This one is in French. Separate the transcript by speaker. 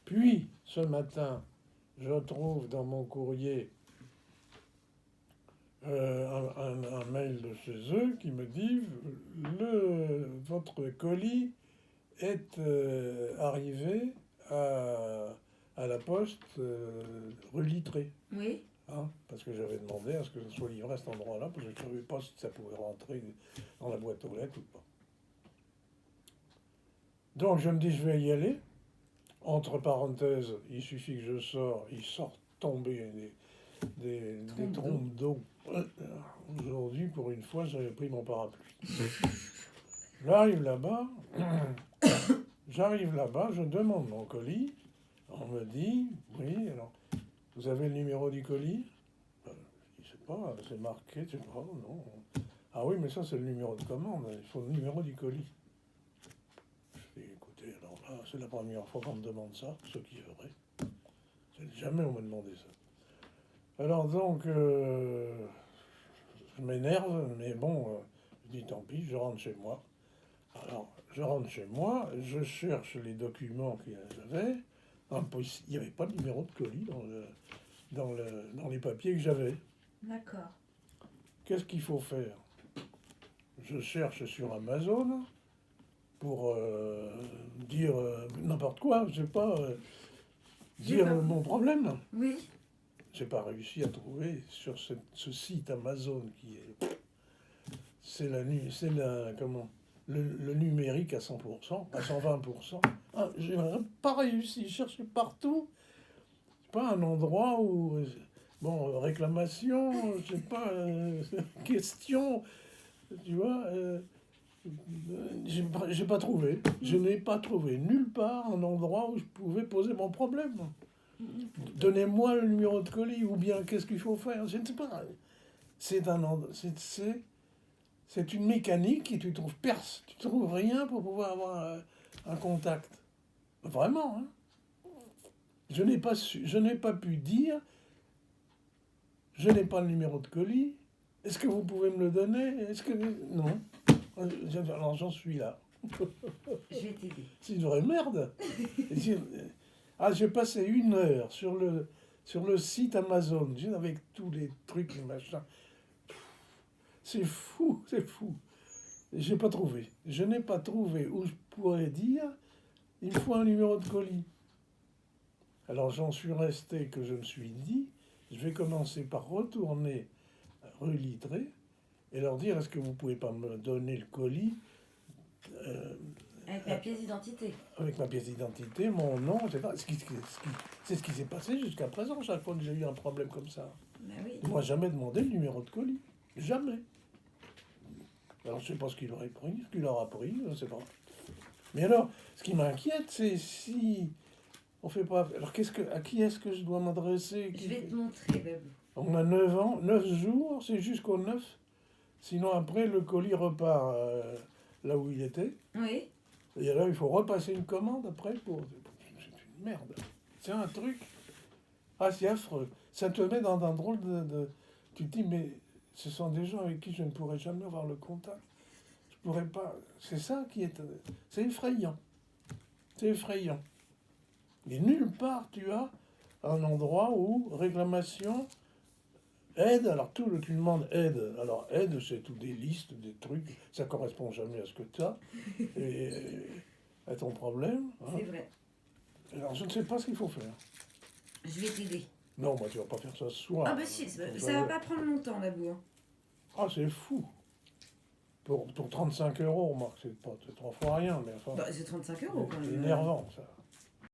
Speaker 1: Puis, ce matin, je trouve dans mon courrier un mail de chez eux qui me dit votre colis est arrivé à la poste rue Littré.
Speaker 2: Oui.
Speaker 1: Hein, parce que j'avais demandé à ce que ça soit livré à cet endroit-là, parce que je ne savais pas si ça pouvait rentrer dans la boîte aux lettres ou pas. Donc je me dis, je vais y aller. Entre parenthèses, il suffit que je sors, il sort tomber des trompes d'eau. Aujourd'hui, pour une fois, j'avais pris mon parapluie. J'arrive là-bas, je demande mon colis. On me dit, oui, alors, vous avez le numéro du colis? Je sais pas, c'est marqué, je sais pas, non. Ah oui, mais ça, c'est le numéro de commande, il faut le numéro du colis. Je dis, écoutez, alors là, c'est la première fois qu'on me demande ça, ce qui est vrai. Jamais on m'a demandé ça. Alors donc, je m'énerve, mais bon, je dis tant pis, je rentre chez moi. Alors, je rentre chez moi, je cherche les documents qu'il y avait. Il n'y avait pas de numéro de colis dans les papiers que j'avais.
Speaker 2: D'accord.
Speaker 1: Qu'est-ce qu'il faut faire? Je cherche sur Amazon pour dire n'importe quoi, je sais pas, dire mon problème.
Speaker 2: Oui.
Speaker 1: J'ai pas réussi à trouver sur ce site Amazon qui est... C'est le numérique à 100%, à 120%. Ah, j'ai pas réussi, chercher partout. C'est pas un endroit où... Bon, réclamation, je sais pas, question, tu vois... j'ai pas trouvé. Je n'ai pas trouvé nulle part un endroit où je pouvais poser mon problème. Donnez-moi le numéro de colis, ou bien qu'est-ce qu'il faut faire? Je ne sais pas. C'est une mécanique et tu trouves rien pour pouvoir avoir un contact. Vraiment, hein? Je n'ai pas pu dire, je n'ai pas le numéro de colis. Est-ce que vous pouvez me le donner? Non. Alors j'en suis là.
Speaker 2: Je vais t'aider.
Speaker 1: C'est une vraie merde. J'ai passé 1 heure sur le site Amazon, avec tous les trucs et machin. C'est fou, c'est fou. J'ai pas trouvé. Je n'ai pas trouvé où je pourrais dire il faut un numéro de colis. Alors j'en suis resté que je me suis dit, je vais commencer par retourner rue Littré et leur dire est-ce que vous pouvez pas me donner le colis
Speaker 2: avec ma pièce d'identité.
Speaker 1: Avec ma pièce d'identité, mon nom, c'est ce qui s'est passé jusqu'à présent, chaque fois que j'ai eu un problème comme ça.
Speaker 2: Ben oui.
Speaker 1: Ils m'ont jamais demandé le numéro de colis. Jamais. Alors je sais pas ce qu'il aurait pris, ce qu'il aura pris, je sais pas. Mais alors, ce qui m'inquiète, c'est si on fait pas... Alors à qui est-ce que je dois m'adresser?
Speaker 2: Je vais te montrer, Babou.
Speaker 1: On a 9 jours, c'est jusqu'au 9. Sinon après, le colis repart là où il était.
Speaker 2: Oui.
Speaker 1: Et alors, il faut repasser une commande après pour... C'est une merde. C'est un truc... Ah, c'est affreux. Ça te met dans un drôle de... Tu te dis, mais ce sont des gens avec qui je ne pourrais jamais avoir le contact. Je pourrais pas... C'est ça qui est... C'est effrayant. C'est effrayant. Et nulle part, tu as un endroit où réclamation, aide, alors tu demandes aide. Alors aide, c'est tout des listes, des trucs, ça correspond jamais à ce que tu as, et à ton problème. Hein.
Speaker 2: C'est vrai.
Speaker 1: Alors je ne sais pas ce qu'il faut faire.
Speaker 2: Je vais t'aider.
Speaker 1: Non, moi tu vas pas faire ça ce soir.
Speaker 2: Ah bah si, ça va pas prendre longtemps, Babou. Hein.
Speaker 1: Ah, c'est fou. Pour 35 €, remarque, c'est 3 fois rien, mais enfin...
Speaker 2: Bah, c'est 35 € quand même.
Speaker 1: C'est énervant, ça.